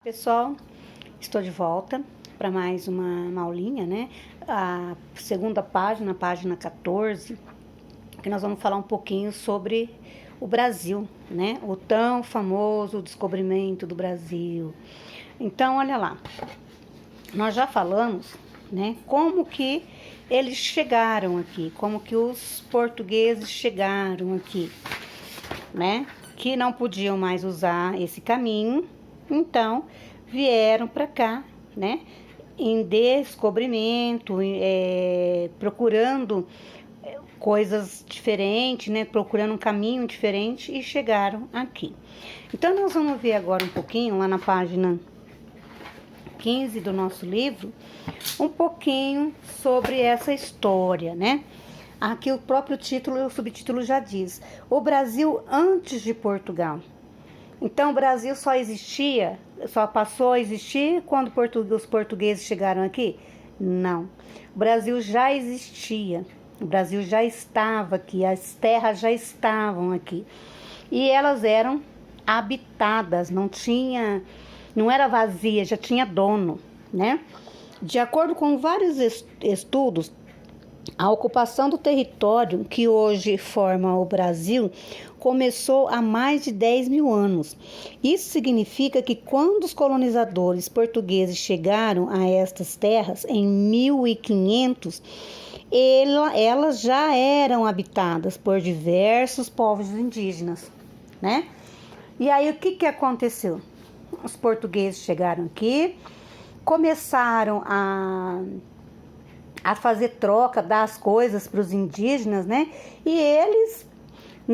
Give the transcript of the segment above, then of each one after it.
Pessoal, estou de volta para mais uma aulinha, né? A segunda página, página 14, que nós vamos falar um pouquinho sobre o Brasil, né? O tão famoso descobrimento do Brasil. Então, olha lá, nós já falamos, né? Como que eles chegaram aqui, como que os portugueses chegaram aqui, né? Que não podiam mais usar esse caminho. Então, vieram para cá, né, em descobrimento, procurando coisas diferentes, né, procurando um caminho diferente e chegaram aqui. Então, nós vamos ver agora um pouquinho, lá na página 15 do nosso livro, um pouquinho sobre essa história, né? Aqui o próprio título e o subtítulo já diz: o Brasil antes de Portugal. Então, o Brasil só passou a existir quando os portugueses chegaram aqui? Não. O Brasil já existia. O Brasil já estava aqui. As terras já estavam aqui. E elas eram habitadas. Não era vazia, já tinha dono, né? De acordo com vários estudos, a ocupação do território que hoje forma o Brasil começou há mais de 10 mil anos. Isso significa que quando os colonizadores portugueses chegaram a estas terras em 1500, elas já eram habitadas por diversos povos indígenas, né? E aí o que aconteceu? Os portugueses chegaram aqui, começaram a fazer troca das coisas para os indígenas, né? E eles,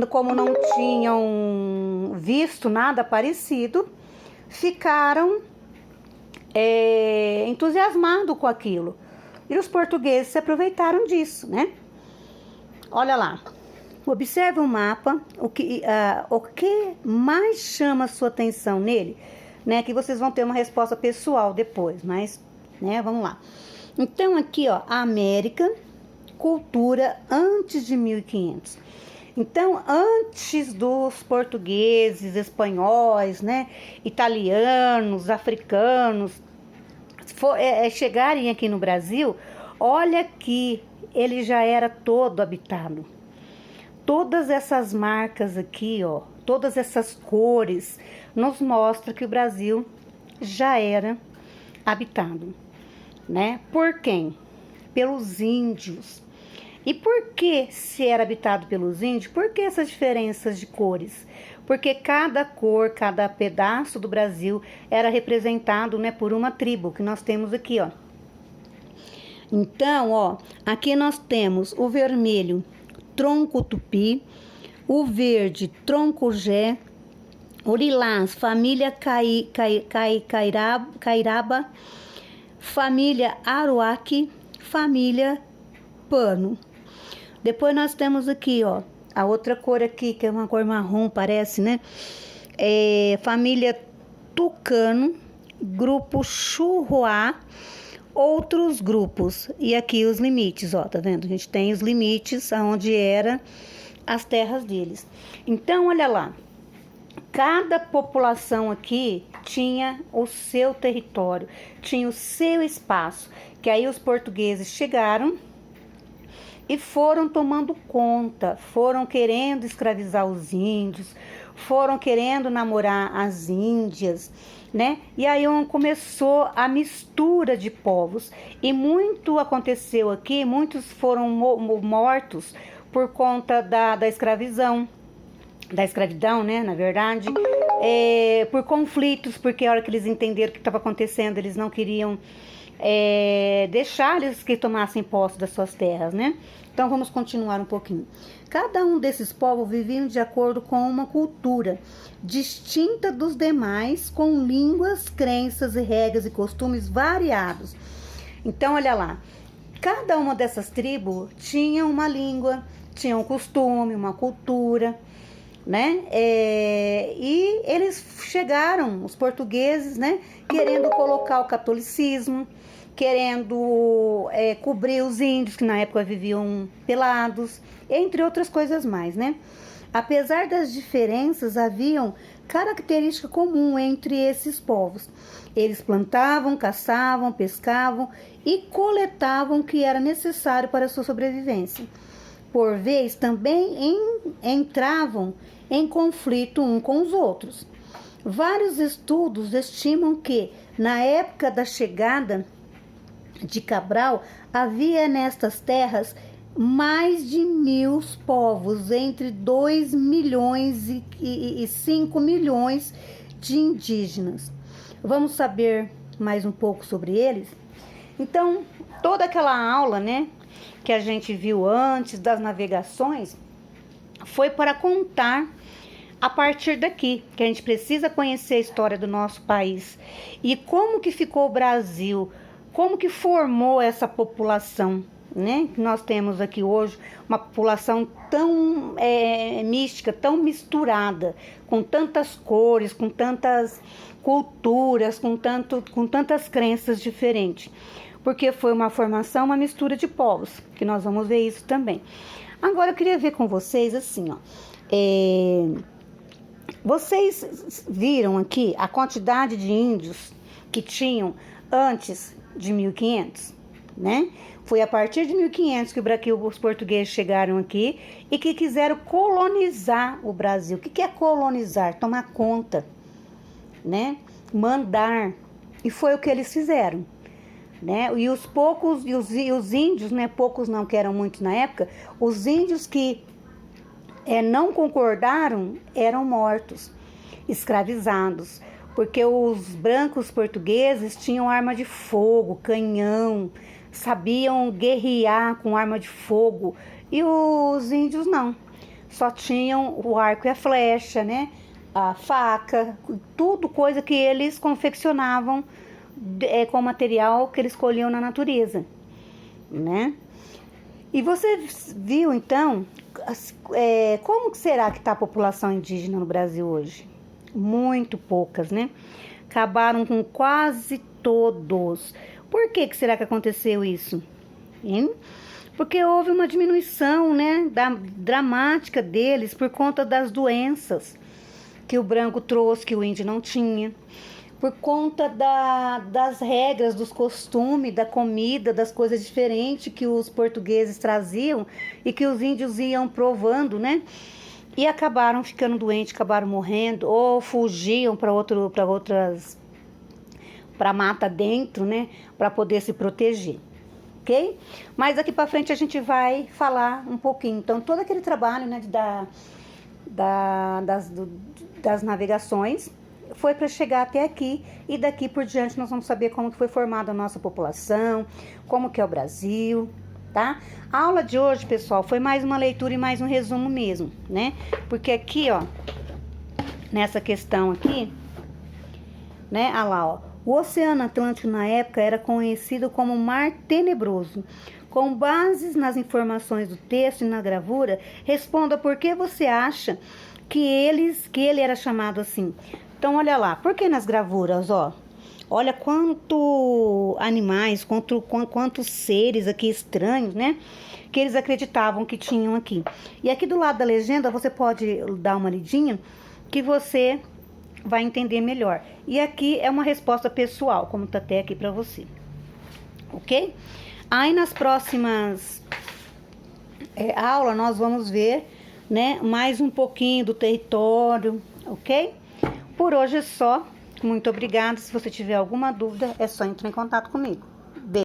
como não tinham visto nada parecido, ficaram entusiasmados com aquilo. E os portugueses se aproveitaram disso, né? Olha lá, observe o mapa, o que mais chama a sua atenção nele, né? Que vocês vão ter uma resposta pessoal depois, mas, né? Vamos lá. Então, aqui, ó, a América, cultura antes de 1500. Então, antes dos portugueses, espanhóis, né, italianos, africanos, chegarem aqui no Brasil, olha que ele já era todo habitado. Todas essas marcas aqui, ó, todas essas cores, nos mostram que o Brasil já era habitado. Né? Por quem? Pelos índios. E por que se era habitado pelos índios? Por que essas diferenças de cores? Porque cada cor, cada pedaço do Brasil era representado, né, por uma tribo, que nós temos aqui, ó. Então, ó, aqui nós temos o vermelho, tronco tupi, o verde, tronco jé, o lilás, família cairaba, família Aruaque, família Pano. Depois nós temos aqui, ó, a outra cor aqui, que é uma cor marrom, parece, né? Família Tucano, grupo Churruá, outros grupos. E aqui os limites, ó, tá vendo? A gente tem os limites aonde eram as terras deles. Então, olha lá. Cada população aqui tinha o seu território, tinha o seu espaço, que aí os portugueses chegaram e foram tomando conta, foram querendo escravizar os índios, foram querendo namorar as índias, né? E aí começou a mistura de povos e muito aconteceu aqui, muitos foram mortos por conta da escravidão, né, na verdade, por conflitos, porque a hora que eles entenderam o que estava acontecendo, eles não queriam deixar eles que tomassem posse das suas terras, né? Então, vamos continuar um pouquinho. Cada um desses povos viviam de acordo com uma cultura distinta dos demais, com línguas, crenças, regras e costumes variados. Então, olha lá, cada uma dessas tribos tinha uma língua, tinha um costume, uma cultura, né? E eles chegaram, os portugueses, né, querendo colocar o catolicismo, querendo cobrir os índios que na época viviam pelados, entre outras coisas mais, né? Apesar das diferenças, haviam característica comum entre esses povos. Eles plantavam, caçavam, pescavam e coletavam o que era necessário para a sua sobrevivência. Por vez, também entravam em conflito um com os outros. Vários estudos estimam que, na época da chegada de Cabral, havia nestas terras mais de 1.000 povos, entre 2 milhões e 5 milhões de indígenas. Vamos saber mais um pouco sobre eles? Então, toda aquela aula, né, que a gente viu antes das navegações, foi para contar a partir daqui, que a gente precisa conhecer a história do nosso país e como que ficou o Brasil, como que formou essa população, né? Nós temos aqui hoje uma população tão mística, tão misturada, com tantas cores, com tantas culturas, com tantas crenças diferentes, porque foi uma formação, uma mistura de povos, que nós vamos ver isso também. Agora eu queria ver com vocês assim, ó, vocês viram aqui a quantidade de índios que tinham antes de 1500, né? Foi a partir de 1500 que os portugueses chegaram aqui e que quiseram colonizar o Brasil. O que é colonizar? Tomar conta, né? Mandar. E foi o que eles fizeram, né? E os poucos, e os índios, né? Poucos não, que eram muitos na época, os índios que não concordaram eram mortos, escravizados, porque os brancos portugueses tinham arma de fogo, canhão, sabiam guerrear com arma de fogo, e os índios não, só tinham o arco e a flecha, né? A faca, tudo coisa que eles confeccionavam com material que eles colhiam na natureza, né? E você viu então como que será que está a população indígena no Brasil hoje? Muito poucas, né? Acabaram com quase todos. Por que será que aconteceu isso? Hein? Porque houve uma diminuição, né, dramática deles por conta das doenças que o branco trouxe, que o índio não tinha. Por conta das regras, dos costumes, da comida, das coisas diferentes que os portugueses traziam e que os índios iam provando, né? E acabaram ficando doentes, acabaram morrendo, ou fugiam para mata dentro, né? Para poder se proteger, ok? Mas daqui para frente a gente vai falar um pouquinho. Então, todo aquele trabalho, né, das navegações foi para chegar até aqui, e daqui por diante nós vamos saber como que foi formada a nossa população, como que é o Brasil, tá? A aula de hoje, pessoal, foi mais uma leitura e mais um resumo mesmo, né? Porque aqui, ó, nessa questão aqui, né, olha lá, ó, o Oceano Atlântico na época era conhecido como Mar Tenebroso. Com bases nas informações do texto e na gravura, responda por que você acha que ele era chamado assim. Então, olha lá, por que nas gravuras, ó? Olha quanto animais, quantos seres aqui estranhos, né? Que eles acreditavam que tinham aqui. E aqui do lado da legenda, você pode dar uma lidinha que você vai entender melhor. E aqui é uma resposta pessoal, como tá até aqui para você. Ok? Aí nas próximas aulas nós vamos ver, né, mais um pouquinho do território, ok? Por hoje é só. Muito obrigada. Se você tiver alguma dúvida, é só entrar em contato comigo.